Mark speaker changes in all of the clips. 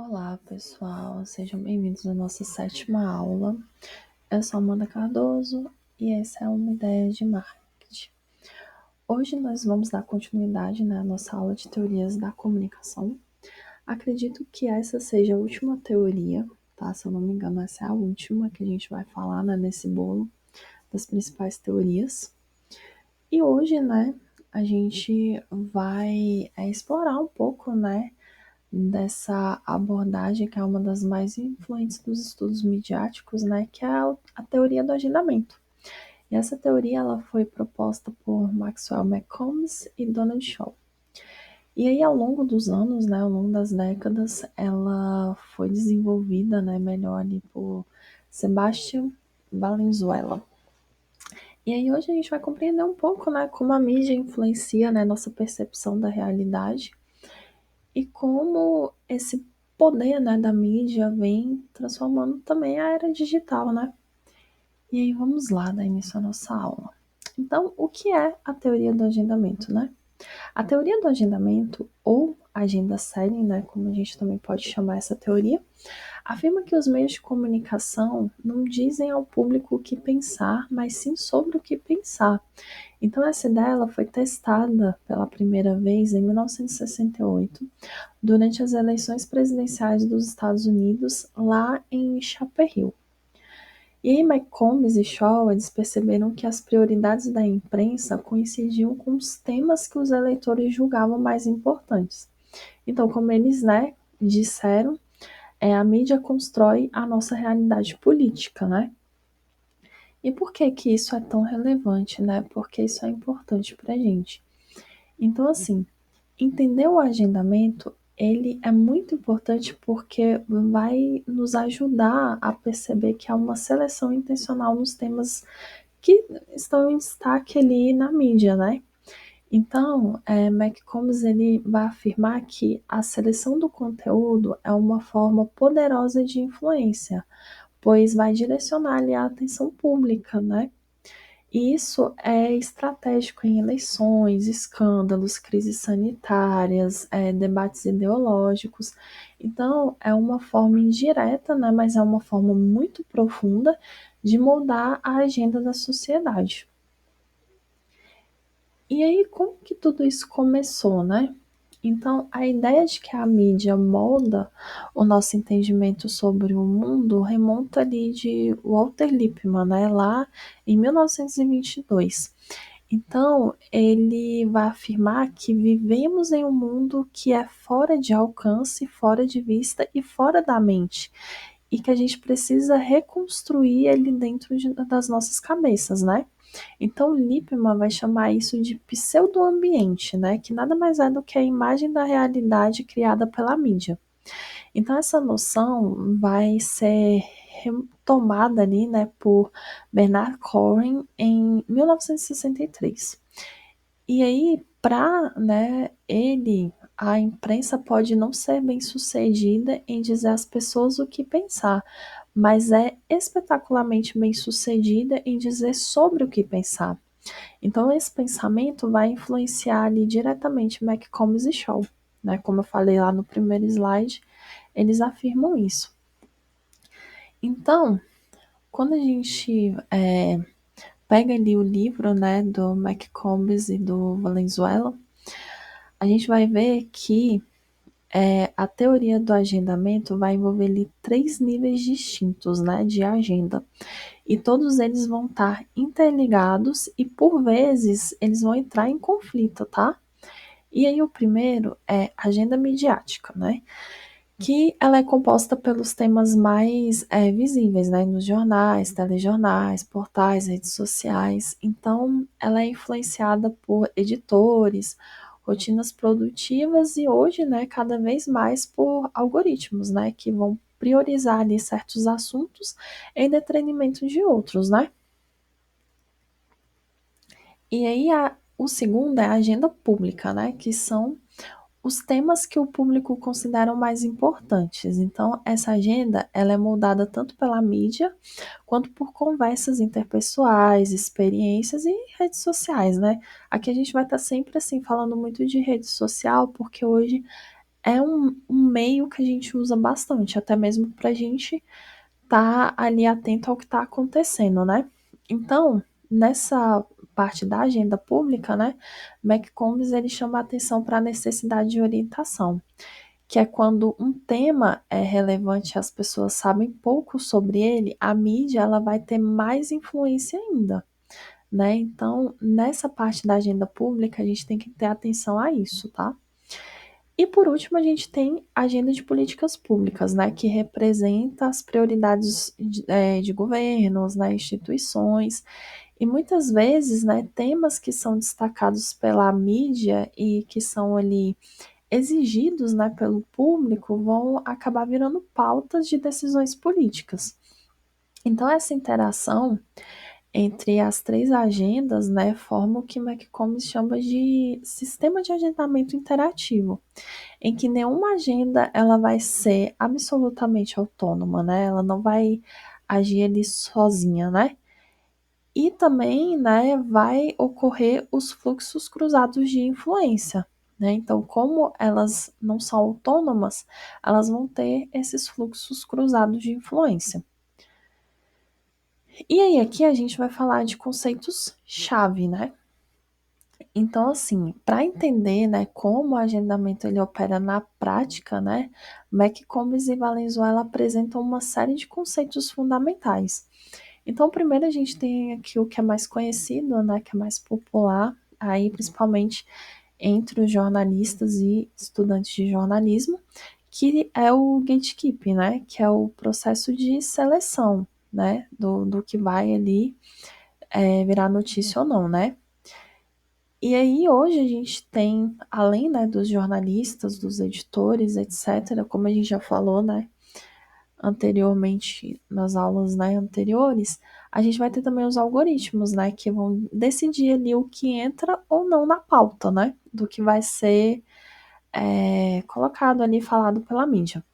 Speaker 1: Olá, pessoal, sejam bem-vindos à nossa sétima aula. Eu sou Amanda Cardoso e essa é uma ideia de marketing. Hoje nós vamos dar continuidade à nossa aula de teorias da comunicação. Acredito que essa seja a última teoria, tá? Se eu não me engano, essa é a última que a gente vai falar, nesse bolo das principais teorias. E hoje, a gente vai explorar um pouco, dessa abordagem que é uma das mais influentes dos estudos midiáticos, que é a teoria do agendamento. E essa teoria ela foi proposta por Maxwell McCombs e Donald Shaw. E aí, ao longo dos anos, ao longo das décadas, ela foi desenvolvida, melhor ali por Sebastian Valenzuela. E aí hoje a gente vai compreender um pouco, como a mídia influencia, nossa percepção da realidade e como esse poder, da mídia vem transformando também a era digital, E aí vamos lá, dar início à nossa aula. Então, o que é a teoria do agendamento, A teoria do agendamento, ou agenda setting, como a gente também pode chamar essa teoria, afirma que os meios de comunicação não dizem ao público o que pensar, mas sim sobre o que pensar. Então, essa ideia ela foi testada pela primeira vez em 1968, durante as eleições presidenciais dos Estados Unidos, lá em Chapel Hill. E aí, McCombs e Shaw eles perceberam que as prioridades da imprensa coincidiam com os temas que os eleitores julgavam mais importantes. Então, como eles disseram, a mídia constrói a nossa realidade política, E por que que isso é tão relevante, Porque isso é importante para a gente. Então, assim, entender o agendamento, ele é muito importante porque vai nos ajudar a perceber que há uma seleção intencional nos temas que estão em destaque ali na mídia, Então, McCombs ele vai afirmar que a seleção do conteúdo é uma forma poderosa de influência, pois vai direcionar ali a atenção pública, E isso é estratégico em eleições, escândalos, crises sanitárias, debates ideológicos. Então, é uma forma indireta, Mas é uma forma muito profunda de moldar a agenda da sociedade. E aí, como que tudo isso começou, Então, a ideia de que a mídia molda o nosso entendimento sobre o mundo remonta ali de Walter Lippmann, lá em 1922. Então, ele vai afirmar que vivemos em um mundo que é fora de alcance, fora de vista e fora da mente, e que a gente precisa reconstruir ele dentro das nossas cabeças, Então, Lippmann vai chamar isso de pseudo-ambiente, que nada mais é do que a imagem da realidade criada pela mídia. Então, essa noção vai ser retomada ali, por Bernard Cornwell em 1963. E aí, para ele, a imprensa pode não ser bem sucedida em dizer às pessoas o que pensar, mas é espetacularmente bem sucedida em dizer sobre o que pensar. Então, esse pensamento vai influenciar ali diretamente McCombs e Shaw, Como eu falei lá no primeiro slide, eles afirmam isso. Então, quando a gente pega ali o livro, do McCombs e do Valenzuela, a gente vai ver que a teoria do agendamento vai envolver ali 3 níveis distintos, de agenda. E todos eles vão estar interligados e, por vezes, eles vão entrar em conflito, tá? E aí o primeiro é agenda midiática, Que ela é composta pelos temas mais visíveis, nos jornais, telejornais, portais, redes sociais. Então, ela é influenciada por editores, rotinas produtivas e hoje, cada vez mais por algoritmos, que vão priorizar ali certos assuntos em detrimento de outros, E aí o segundo é a agenda pública, que são os temas que o público considera mais importantes. Então, essa agenda ela é moldada tanto pela mídia quanto por conversas interpessoais, experiências e redes sociais, Aqui a gente vai estar sempre assim falando muito de rede social, porque hoje é um meio que a gente usa bastante, até mesmo para a gente estar ali atento ao que está acontecendo, né? Então, nessa parte da agenda pública, né, McCombs ele chama a atenção para a necessidade de orientação, que é quando um tema é relevante e as pessoas sabem pouco sobre ele, a mídia ela vai ter mais influência ainda, né? Então, nessa parte da agenda pública, a gente tem que ter atenção a isso, tá? E por último, a gente tem a agenda de políticas públicas, né, que representa as prioridades de governos, né, instituições, e muitas vezes, né, temas que são destacados pela mídia e que são ali exigidos, né, pelo público vão acabar virando pautas de decisões políticas. Então, essa interação entre as três agendas, né, forma o que McCombs chama de sistema de agendamento interativo, em que nenhuma agenda ela vai ser absolutamente autônoma, né? Ela não vai agir ali sozinha, né? E também, né, vai ocorrer os fluxos cruzados de influência, né? Então, como elas não são autônomas, elas vão ter esses fluxos cruzados de influência. E aí, aqui a gente vai falar de conceitos-chave, né? Então, assim, para entender, né, como o agendamento ele opera na prática, né, McCombs e Valenzuela apresentam uma série de conceitos fundamentais. Então, primeiro a gente tem aqui o que é mais conhecido, né, que é mais popular, aí principalmente entre os jornalistas e estudantes de jornalismo, que é o gatekeeping, né, que é o processo de seleção, né, do que vai ali virar notícia ou não, né. E aí, hoje a gente tem, além, né, dos jornalistas, dos editores, etc., como a gente já falou, né, anteriormente, nas aulas, né, anteriores, a gente vai ter também os algoritmos, né, que vão decidir ali o que entra ou não na pauta, né, do que vai ser colocado ali, falado pela mídia.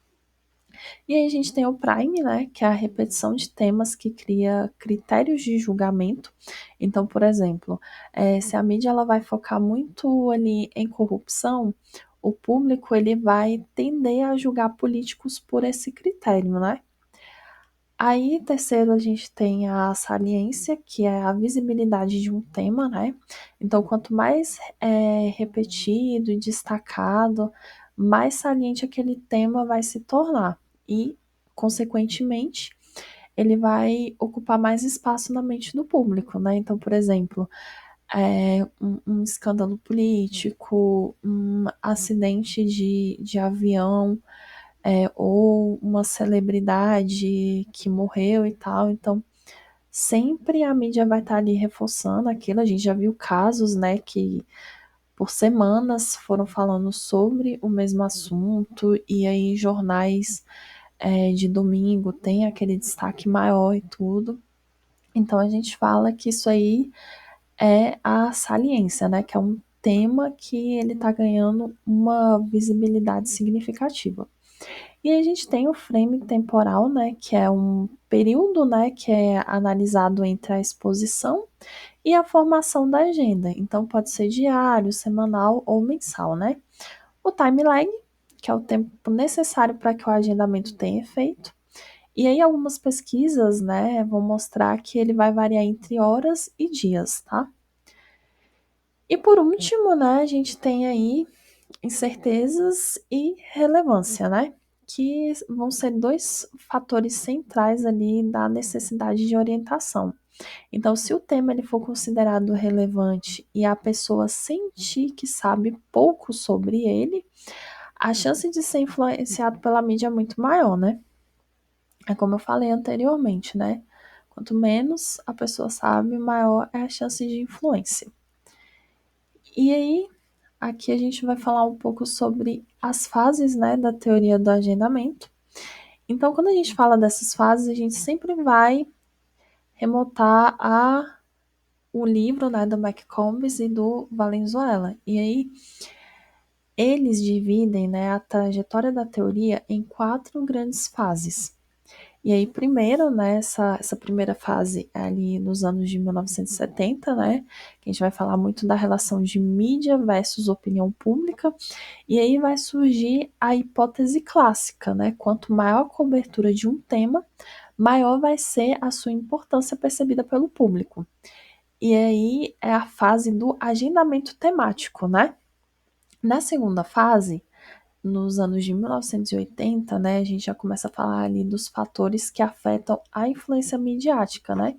Speaker 1: E aí a gente tem o Prime, né, que é a repetição de temas que cria critérios de julgamento. Então, por exemplo, se a mídia ela vai focar muito ali em corrupção, o público ele vai tender a julgar políticos por esse critério, né? Aí, terceiro, a gente tem a saliência, que é a visibilidade de um tema, né? Então, quanto mais repetido e destacado, mais saliente aquele tema vai se tornar. E, consequentemente, ele vai ocupar mais espaço na mente do público, né? Então, por exemplo, um escândalo político, um acidente de avião, ou uma celebridade que morreu e tal. Então, sempre a mídia vai estar ali reforçando aquilo. A gente já viu casos, né, que por semanas foram falando sobre o mesmo assunto, e aí jornais de domingo tem aquele destaque maior e tudo. Então a gente fala que isso aí é a saliência, né? Que é um tema que ele está ganhando uma visibilidade significativa. E aí a gente tem o frame temporal, né, que é um período, né, que é analisado entre a exposição e a formação da agenda. Então pode ser diário, semanal ou mensal, né? O time lag, que é o tempo necessário para que o agendamento tenha efeito. E aí algumas pesquisas, né, vão mostrar que ele vai variar entre horas e dias, tá? E por último, né, a gente tem aí incertezas e relevância, né? Que vão ser dois fatores centrais ali da necessidade de orientação. Então, se o tema ele for considerado relevante e a pessoa sentir que sabe pouco sobre ele, a chance de ser influenciado pela mídia é muito maior, né? É como eu falei anteriormente, né? Quanto menos a pessoa sabe, maior é a chance de influência. E aí, aqui a gente vai falar um pouco sobre as fases, né, da teoria do agendamento. Então, quando a gente fala dessas fases, a gente sempre vai remontar a o livro, né, do McCombs e do Valenzuela. E aí, eles dividem, né, a trajetória da teoria em quatro grandes fases. E aí, primeiro, né, essa primeira fase é ali nos anos de 1970, né, que a gente vai falar muito da relação de mídia versus opinião pública, e aí vai surgir a hipótese clássica, né, quanto maior a cobertura de um tema, maior vai ser a sua importância percebida pelo público. E aí é a fase do agendamento temático, né? Na segunda fase, nos anos de 1980, né, a gente já começa a falar ali dos fatores que afetam a influência midiática, né?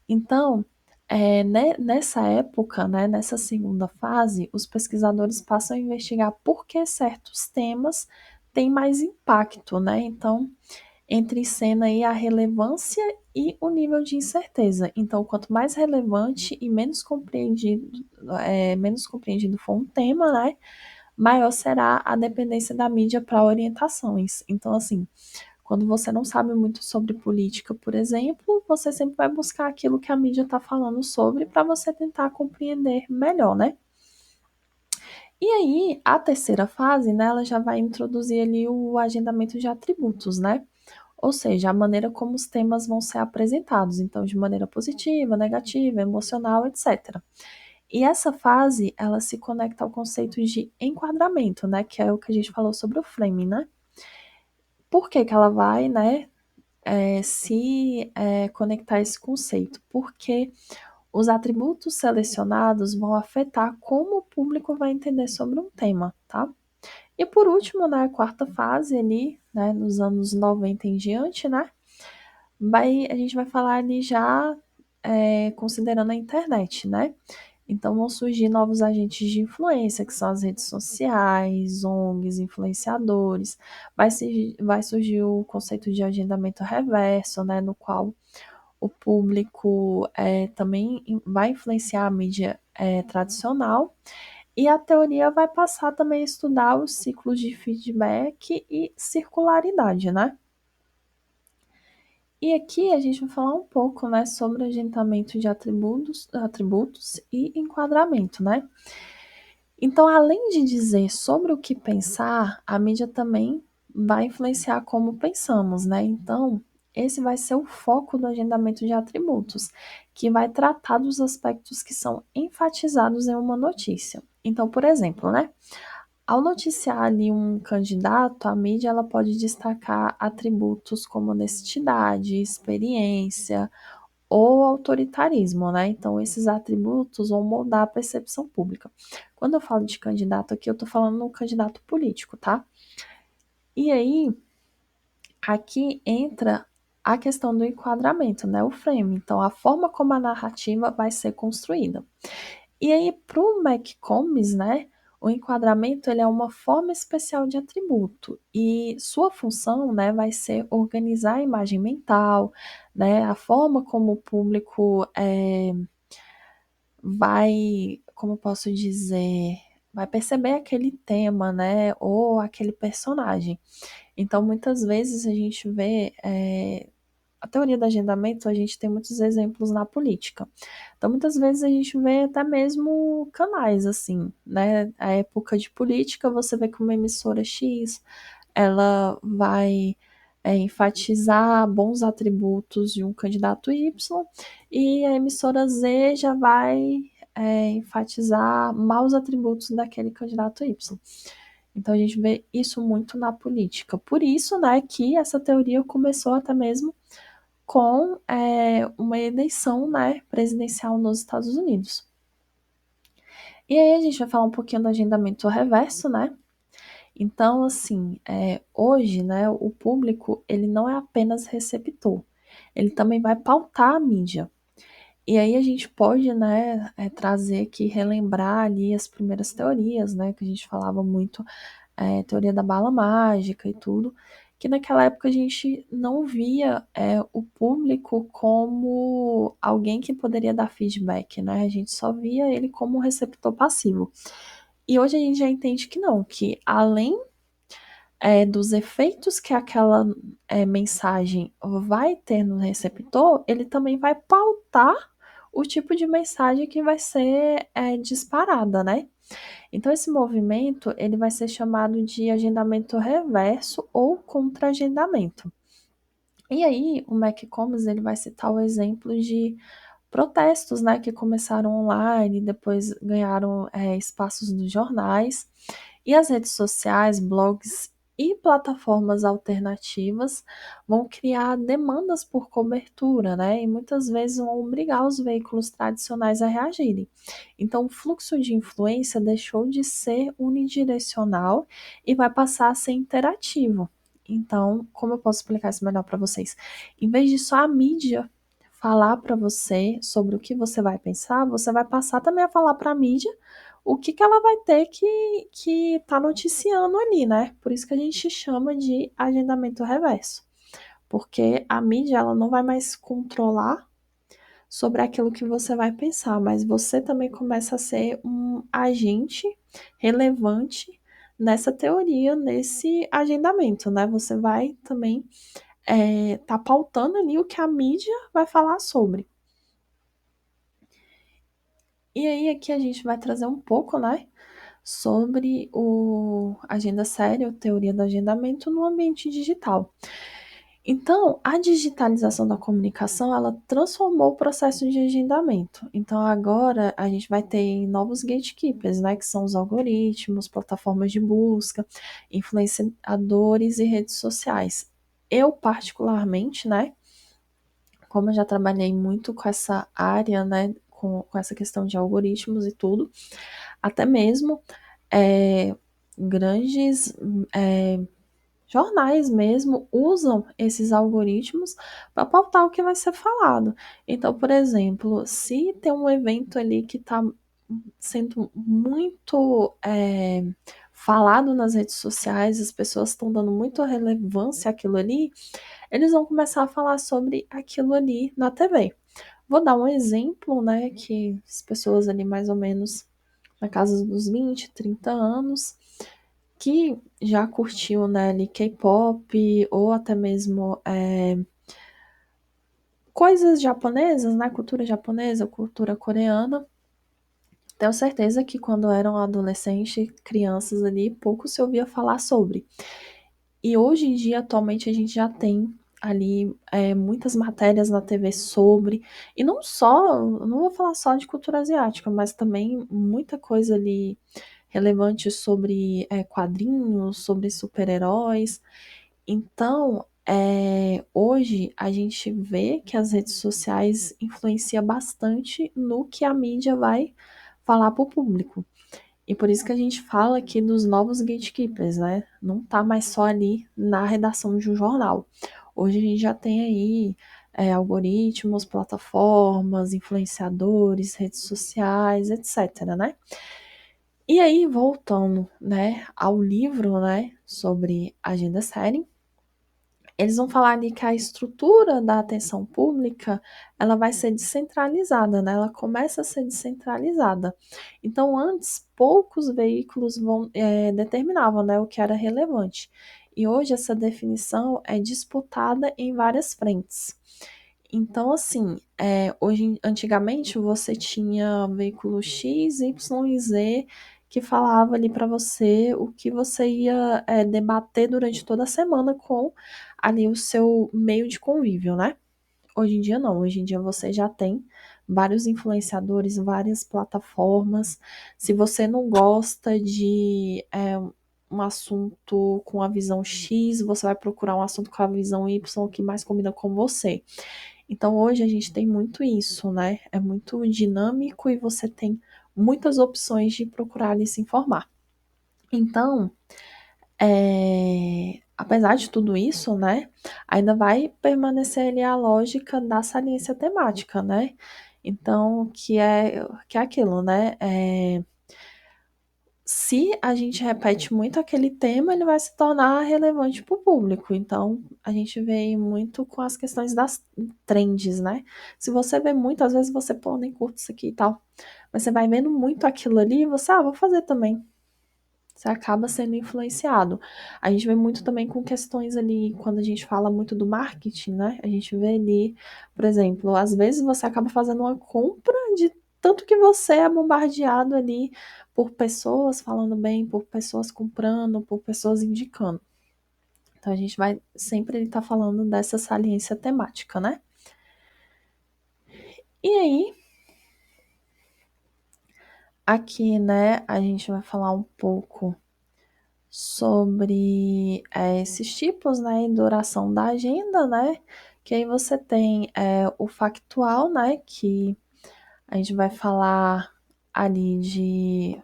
Speaker 1: Então, nessa época, né, nessa segunda fase, os pesquisadores passam a investigar por que certos temas têm mais impacto, né? Então, entre em cena aí a relevância e o nível de incerteza. Então, quanto mais relevante e menos compreendido for um tema, né, maior será a dependência da mídia para orientações. Então, assim, quando você não sabe muito sobre política, por exemplo, você sempre vai buscar aquilo que a mídia está falando sobre para você tentar compreender melhor, né? E aí, a terceira fase, né, ela já vai introduzir ali o agendamento de atributos, né? Ou seja, a maneira como os temas vão ser apresentados, então de maneira positiva, negativa, emocional, etc. E essa fase, ela se conecta ao conceito de enquadramento, né, que é o que a gente falou sobre o framing, né? Por que que ela vai, né, conectar a esse conceito? Porque os atributos selecionados vão afetar como o público vai entender sobre um tema, tá? E por último, né, a quarta fase ali, né, nos anos 90 em diante, né, a gente vai falar ali já considerando a internet, né? Então vão surgir novos agentes de influência, que são as redes sociais, ONGs, influenciadores. Vai surgir o conceito de agendamento reverso, né, no qual o público também vai influenciar a mídia tradicional. E a teoria vai passar também a estudar os ciclos de feedback e circularidade, né? E aqui a gente vai falar um pouco, né, sobre agendamento de atributos e enquadramento, né? Então, além de dizer sobre o que pensar, a mídia também vai influenciar como pensamos, né? Então, esse vai ser o foco do agendamento de atributos, que vai tratar dos aspectos que são enfatizados em uma notícia. Então, por exemplo, né? Ao noticiar ali um candidato, a mídia ela pode destacar atributos como honestidade, experiência ou autoritarismo, né? Então, esses atributos vão moldar a percepção pública. Quando eu falo de candidato aqui, eu tô falando no candidato político, tá? E aí, aqui entra a questão do enquadramento, né? O frame. Então, a forma como a narrativa vai ser construída. E aí, para o McCombs, né, o enquadramento ele é uma forma especial de atributo e sua função, né, vai ser organizar a imagem mental, né, a forma como o público vai, como eu posso dizer, vai perceber aquele tema, né, ou aquele personagem. Então, muitas vezes a gente vê a teoria do agendamento, a gente tem muitos exemplos na política. Então, muitas vezes a gente vê até mesmo canais, assim, né? A época de política, você vê que uma emissora X, ela vai enfatizar bons atributos de um candidato Y, e a emissora Z já vai enfatizar maus atributos daquele candidato Y. Então a gente vê isso muito na política. Por isso, né, que essa teoria começou até mesmo com uma eleição, né, presidencial nos Estados Unidos. E aí a gente vai falar um pouquinho do agendamento reverso, né? Então, assim, hoje, né, o público ele não é apenas receptor, ele também vai pautar a mídia. E aí a gente pode, né, trazer aqui, relembrar ali as primeiras teorias, né, que a gente falava muito, teoria da bala mágica e tudo, que naquela época a gente não via o público como alguém que poderia dar feedback, né, a gente só via ele como um receptor passivo. E hoje a gente já entende que não, que além dos efeitos que aquela mensagem vai ter no receptor, ele também vai pautar o tipo de mensagem que vai ser disparada, né? Então, esse movimento ele vai ser chamado de agendamento reverso ou contra-agendamento. E aí, o McCombs ele vai citar o exemplo de protestos, né, que começaram online, depois ganharam espaços nos jornais, e as redes sociais, blogs e plataformas alternativas vão criar demandas por cobertura, né, e muitas vezes vão obrigar os veículos tradicionais a reagirem. Então, o fluxo de influência deixou de ser unidirecional e vai passar a ser interativo. Então, como eu posso explicar isso melhor para vocês? Em vez de só a mídia falar para você sobre o que você vai pensar, você vai passar também a falar para a mídia o que, que ela vai ter que tá noticiando ali, né? Por isso que a gente chama de agendamento reverso. Porque a mídia ela não vai mais controlar sobre aquilo que você vai pensar, mas você também começa a ser um agente relevante nessa teoria, nesse agendamento, né? Você vai também tá pautando ali o que a mídia vai falar sobre. E aí aqui a gente vai trazer um pouco, né, sobre o agenda séria, teoria do agendamento no ambiente digital. Então, a digitalização da comunicação, ela transformou o processo de agendamento. Então, agora a gente vai ter novos gatekeepers, né, que são os algoritmos, plataformas de busca, influenciadores e redes sociais. Eu, particularmente, né, como eu já trabalhei muito com essa área, né, com essa questão de algoritmos e tudo, até mesmo é, grandes é, jornais mesmo usam esses algoritmos para pautar o que vai ser falado. Então, por exemplo, se tem um evento ali que está sendo muito falado nas redes sociais, as pessoas estão dando muita relevância àquilo ali, eles vão começar a falar sobre aquilo ali na TV. Vou dar um exemplo, né, que as pessoas ali mais ou menos na casa dos 20, 30 anos, que já curtiu, né, ali K-pop ou até mesmo coisas japonesas, né, cultura japonesa, cultura coreana. Tenho certeza que quando eram adolescentes, crianças ali, pouco se ouvia falar sobre. E hoje em dia, atualmente, a gente já tem ali muitas matérias na TV sobre, e não só, não vou falar só de cultura asiática, mas também muita coisa ali relevante sobre quadrinhos, sobre super-heróis. Então, hoje a gente vê que as redes sociais influenciam bastante no que a mídia vai falar para o público. E por isso que a gente fala aqui dos novos gatekeepers, né? Não tá mais só ali na redação de um jornal. Hoje a gente já tem aí algoritmos, plataformas, influenciadores, redes sociais, etc, né? E aí, voltando, né, ao livro, né, sobre agenda série, eles vão falar ali que a estrutura da atenção pública, ela vai ser descentralizada, né? Ela começa a ser descentralizada. Então, antes, poucos veículos determinavam, né, o que era relevante. E hoje essa definição é disputada em várias frentes. Então, assim, antigamente você tinha veículo X, Y e Z que falava ali para você o que você ia debater durante toda a semana com ali o seu meio de convívio, né? Hoje em dia não, hoje em dia você já tem vários influenciadores, várias plataformas. Se você não gosta de um assunto com a visão X, você vai procurar um assunto com a visão Y que mais combina com você. Então hoje a gente tem muito isso, né? É muito dinâmico e você tem muitas opções de procurar e se informar. Então, apesar de tudo isso, né, ainda vai permanecer ali a lógica da saliência temática, né? Então, que é aquilo, né? Se a gente repete muito aquele tema, ele vai se tornar relevante para o público. Então, a gente vê muito com as questões das trends, né? Se você vê muito, às vezes você, pô, nem curto isso aqui e tal, mas você vai vendo muito aquilo ali, você, vou fazer também. Você acaba sendo influenciado. A gente vê muito também com questões ali, quando a gente fala muito do marketing, né? A gente vê ali, por exemplo, às vezes você acaba fazendo uma compra de tanto que você é bombardeado ali por pessoas falando bem, por pessoas comprando, por pessoas indicando. Então a gente vai sempre estar falando dessa saliência temática, né? E aí, aqui, né, a gente vai falar um pouco sobre esses tipos, né, e duração da agenda, né? Que aí você tem o factual, né, que a gente vai falar ali de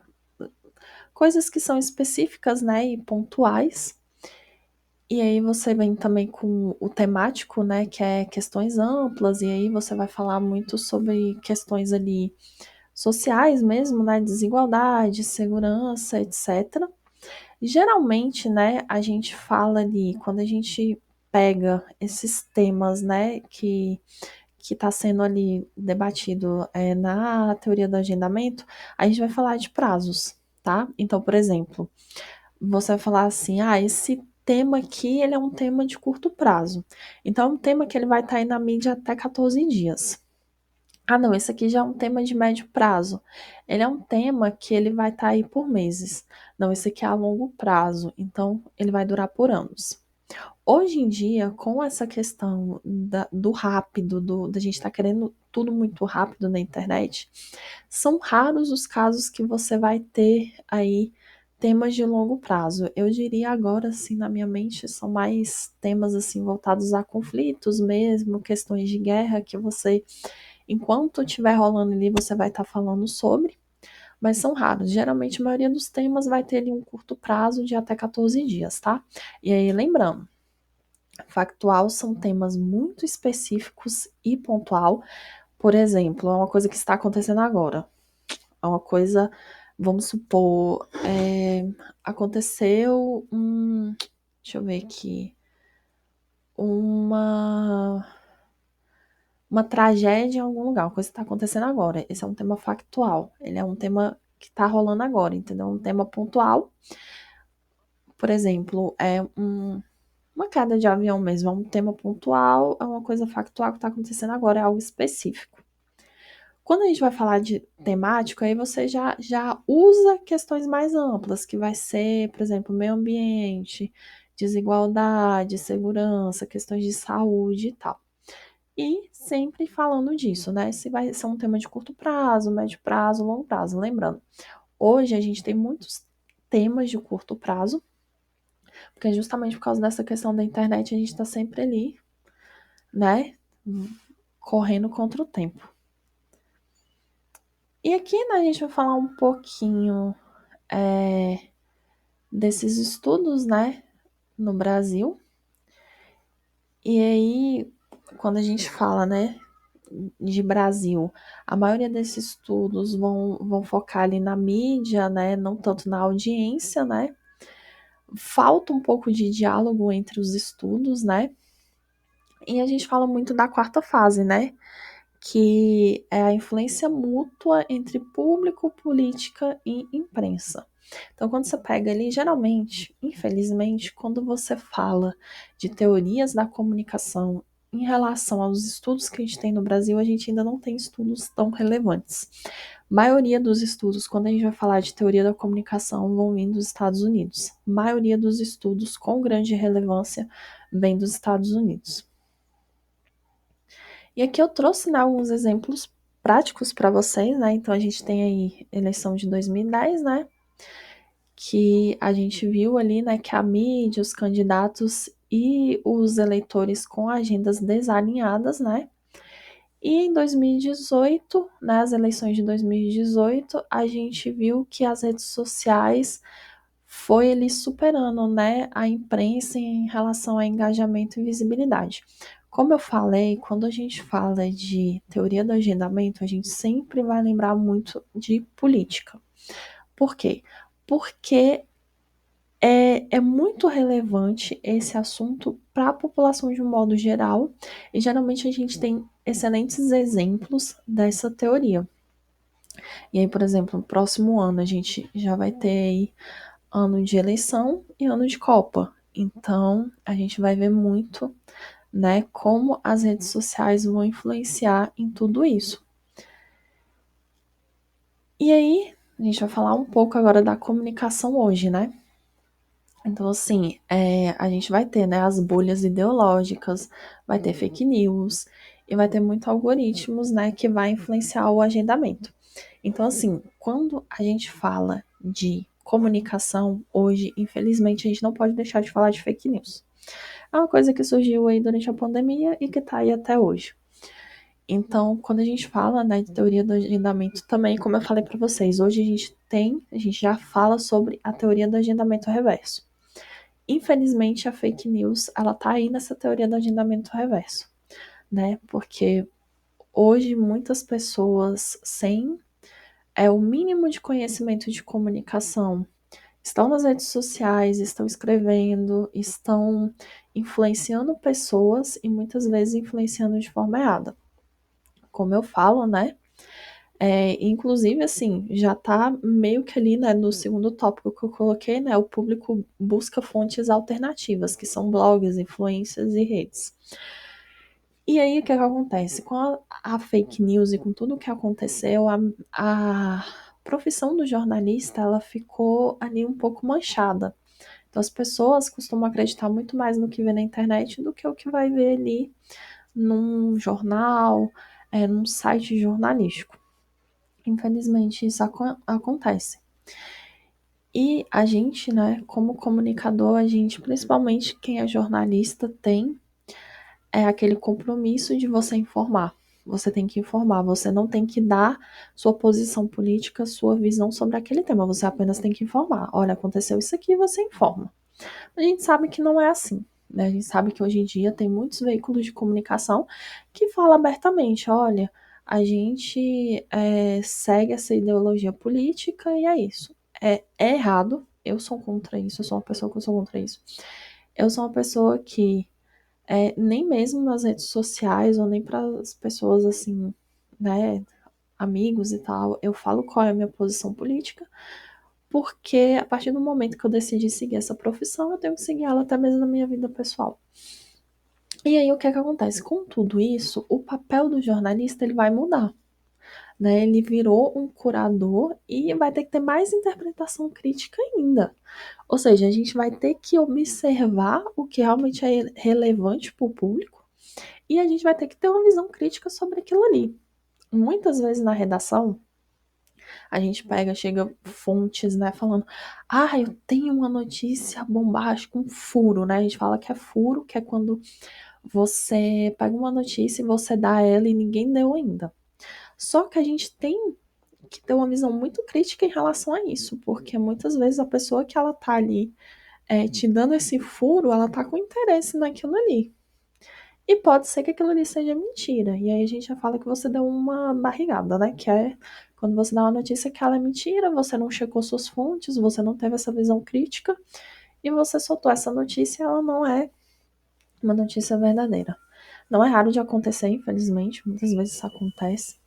Speaker 1: coisas que são específicas, né, e pontuais. E aí você vem também com o temático, né, que é questões amplas, e aí você vai falar muito sobre questões ali sociais mesmo, né, desigualdade, segurança, etc. Geralmente, né, a gente fala ali, quando a gente pega esses temas, né, que está sendo ali debatido na teoria do agendamento, a gente vai falar de prazos, tá? Então, por exemplo, você vai falar assim, esse tema aqui, ele é um tema de curto prazo. Então, é um tema que ele vai estar aí na mídia até 14 dias. Não, esse aqui já é um tema de médio prazo. Ele é um tema que ele vai estar aí por meses. Não, esse aqui é a longo prazo, então ele vai durar por anos. Hoje em dia, com essa questão do rápido, da gente estar querendo tudo muito rápido na internet, são raros os casos que você vai ter aí temas de longo prazo. Eu diria agora, assim, na minha mente, são mais temas assim voltados a conflitos mesmo, questões de guerra que você, enquanto estiver rolando ali, você vai estar falando sobre, mas são raros. Geralmente, a maioria dos temas vai ter ali um curto prazo de até 14 dias, tá? E aí, lembrando, factual são temas muito específicos e pontual. Por exemplo, é uma coisa que está acontecendo agora. É uma coisa, vamos supor, aconteceu deixa eu ver aqui, uma, uma tragédia em algum lugar, uma coisa que está acontecendo agora. Esse é um tema factual. Ele é um tema que está rolando agora, entendeu? Um tema pontual. Por exemplo, uma queda de avião mesmo, é um tema pontual, é uma coisa factual que está acontecendo agora, é algo específico. Quando a gente vai falar de temático, aí você já usa questões mais amplas, que vai ser, por exemplo, meio ambiente, desigualdade, segurança, questões de saúde e tal. E sempre falando disso, né? Se vai ser um tema de curto prazo, médio prazo, longo prazo. Lembrando, hoje a gente tem muitos temas de curto prazo, porque justamente por causa dessa questão da internet a gente está sempre ali, né? Correndo contra o tempo. E aqui, né, a gente vai falar um pouquinho desses estudos, né, no Brasil. E aí, quando a gente fala, né, de Brasil, a maioria desses estudos vão focar ali na mídia, né, não tanto na audiência, né. Falta um pouco de diálogo entre os estudos, né. E a gente fala muito da quarta fase, né, que é a influência mútua entre público, política e imprensa. Então, quando você pega ali, geralmente, infelizmente, quando você fala de teorias da comunicação em relação aos estudos que a gente tem no Brasil, a gente ainda não tem estudos tão relevantes. A maioria dos estudos, quando a gente vai falar de teoria da comunicação, vão vir dos Estados Unidos. A maioria dos estudos com grande relevância vem dos Estados Unidos. E aqui eu trouxe, né, alguns exemplos práticos para vocês, né? Então a gente tem aí eleição de 2010, né? Que a gente viu ali, né, que a mídia, os candidatos e os eleitores com agendas desalinhadas, né? E em 2018, né, as eleições de 2018, a gente viu que as redes sociais foi ele superando, né, a imprensa em relação a engajamento e visibilidade. Como eu falei, quando a gente fala de teoria do agendamento, a gente sempre vai lembrar muito de política. Por quê? Porque é muito relevante esse assunto para a população de um modo geral, e geralmente a gente tem excelentes exemplos dessa teoria. E aí, por exemplo, no próximo ano a gente já vai ter aí ano de eleição e ano de Copa. Então, a gente vai ver muito, né, como as redes sociais vão influenciar em tudo isso. E aí, a gente vai falar um pouco agora da comunicação hoje, né? Então, assim, a gente vai ter, né, as bolhas ideológicas, vai ter fake news e vai ter muito algoritmos, né, que vai influenciar o agendamento. Então, assim, quando a gente fala de comunicação hoje, infelizmente, a gente não pode deixar de falar de fake news. É uma coisa que surgiu aí durante a pandemia e que tá aí até hoje. Então, quando a gente fala, né, de teoria do agendamento também, como eu falei para vocês, hoje a gente já fala sobre a teoria do agendamento reverso. Infelizmente, a fake news, ela tá aí nessa teoria do agendamento reverso, né? Porque hoje muitas pessoas sem o mínimo de conhecimento de comunicação estão nas redes sociais, estão escrevendo, estão influenciando pessoas e muitas vezes influenciando de forma errada. Como eu falo, né? Inclusive, assim, já tá meio que ali, né, no segundo tópico que eu coloquei, né, o público busca fontes alternativas, que são blogs, influências e redes. E aí, o que acontece? Com a fake news e com tudo o que aconteceu, a profissão do jornalista, ela ficou ali um pouco manchada. Então, as pessoas costumam acreditar muito mais no que vê na internet do que o que vai ver ali num jornal, num site jornalístico. Infelizmente, isso acontece. E a gente, né, como comunicador, a gente, principalmente quem é jornalista, tem aquele compromisso de você informar. Você tem que informar, você não tem que dar sua posição política, sua visão sobre aquele tema, você apenas tem que informar. Olha, aconteceu isso aqui, você informa. A gente sabe que não é assim, né? A gente sabe que hoje em dia tem muitos veículos de comunicação que falam abertamente, olha, a gente segue essa ideologia política e é isso. É errado, eu sou contra isso, eu sou uma pessoa que eu sou contra isso. Eu sou uma pessoa que nem mesmo nas redes sociais ou nem para as pessoas assim, né, amigos e tal, eu falo qual é a minha posição política, porque a partir do momento que eu decidi seguir essa profissão, eu tenho que seguir ela até mesmo na minha vida pessoal. E aí o que é que acontece? Com tudo isso, o papel do jornalista ele vai mudar. Né? Ele virou um curador e vai ter que ter mais interpretação crítica ainda. Ou seja, a gente vai ter que observar o que realmente é relevante para o público e a gente vai ter que ter uma visão crítica sobre aquilo ali. Muitas vezes na redação, a gente chega fontes, né, falando: ah, eu tenho uma notícia bombástica, um furo, né? A gente fala que é furo, que é quando você pega uma notícia e você dá ela e ninguém deu ainda. Só que a gente tem que ter uma visão muito crítica em relação a isso, porque muitas vezes a pessoa que ela tá ali te dando esse furo, ela tá com interesse naquilo ali. E pode ser que aquilo ali seja mentira. E aí a gente já fala que você deu uma barrigada, né? Que é quando você dá uma notícia que ela é mentira, você não checou suas fontes, você não teve essa visão crítica e você soltou essa notícia e ela não é uma notícia verdadeira. Não é raro de acontecer, infelizmente, muitas vezes isso acontece.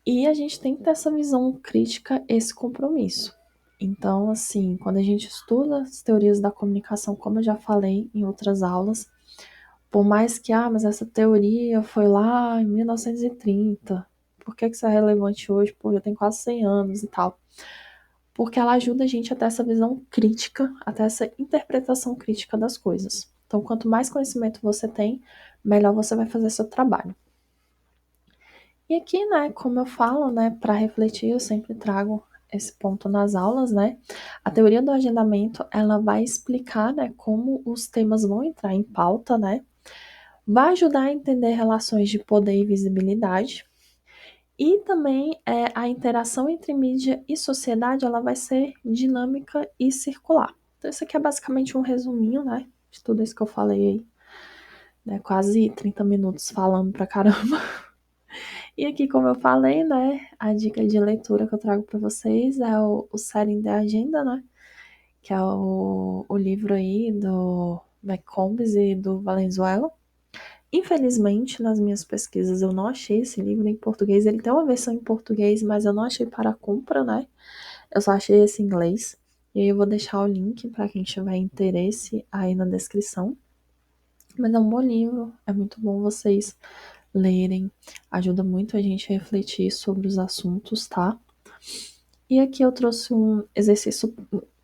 Speaker 1: E a gente tem que ter essa visão crítica, esse compromisso. Então, assim, quando a gente estuda as teorias da comunicação, como eu já falei em outras aulas, por mais que, mas essa teoria foi lá em 1930, por que isso é relevante hoje? Pô, já tem quase 100 anos e tal. Porque ela ajuda a gente a ter essa visão crítica, a ter essa interpretação crítica das coisas. Então, quanto mais conhecimento você tem, melhor você vai fazer seu trabalho. E aqui, né, como eu falo, né, para refletir, eu sempre trago esse ponto nas aulas, né? A teoria do agendamento, ela vai explicar, né, como os temas vão entrar em pauta, né? Vai ajudar a entender relações de poder e visibilidade. E também a interação entre mídia e sociedade, ela vai ser dinâmica e circular. Então, isso aqui é basicamente um resuminho, né, de tudo isso que eu falei aí, né? Quase 30 minutos falando pra caramba. E aqui, como eu falei, né, a dica de leitura que eu trago para vocês é o Setting the Agenda, né, que é o livro aí do McCombs e do Valenzuela. Infelizmente, nas minhas pesquisas, eu não achei esse livro em português. Ele tem uma versão em português, mas eu não achei para compra, né? Eu só achei esse em inglês. E aí eu vou deixar o link para quem tiver interesse aí na descrição. Mas é um bom livro, é muito bom vocês lerem, ajuda muito a gente a refletir sobre os assuntos, tá? E aqui eu trouxe um exercício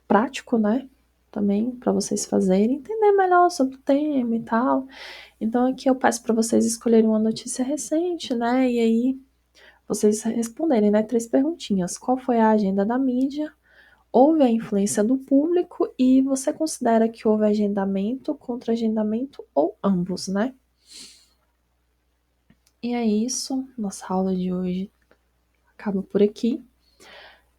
Speaker 1: prático, né? Também para vocês fazerem, entender melhor sobre o tema e tal. Então aqui eu peço para vocês escolherem uma notícia recente, né? E aí vocês responderem, né? 3 perguntinhas. Qual foi a agenda da mídia? Houve a influência do público e você considera que houve agendamento, contra-agendamento ou ambos, né? E é isso, nossa aula de hoje acaba por aqui.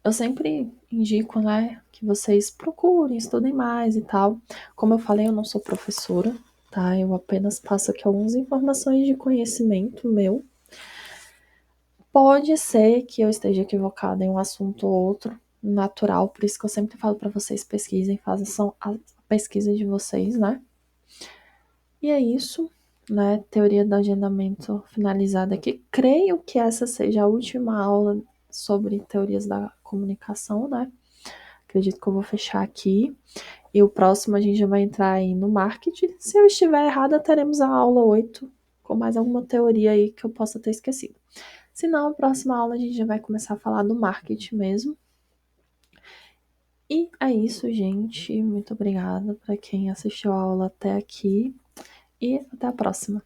Speaker 1: Eu sempre indico, né, que vocês procurem, estudem mais e tal. Como eu falei, eu não sou professora, tá? Eu apenas passo aqui algumas informações de conhecimento meu. Pode ser que eu esteja equivocada em um assunto ou outro, natural, por isso que eu sempre falo para vocês pesquisem, façam a pesquisa de vocês, né? E é isso, né? Teoria do agendamento finalizada aqui. Creio que essa seja a última aula sobre teorias da comunicação, né? Acredito que eu vou fechar aqui. E o próximo a gente já vai entrar aí no marketing. Se eu estiver errada, teremos a aula 8 com mais alguma teoria aí que eu possa ter esquecido. Se não, a próxima aula a gente já vai começar a falar do marketing mesmo. E é isso, gente. Muito obrigada para quem assistiu a aula até aqui. E até a próxima.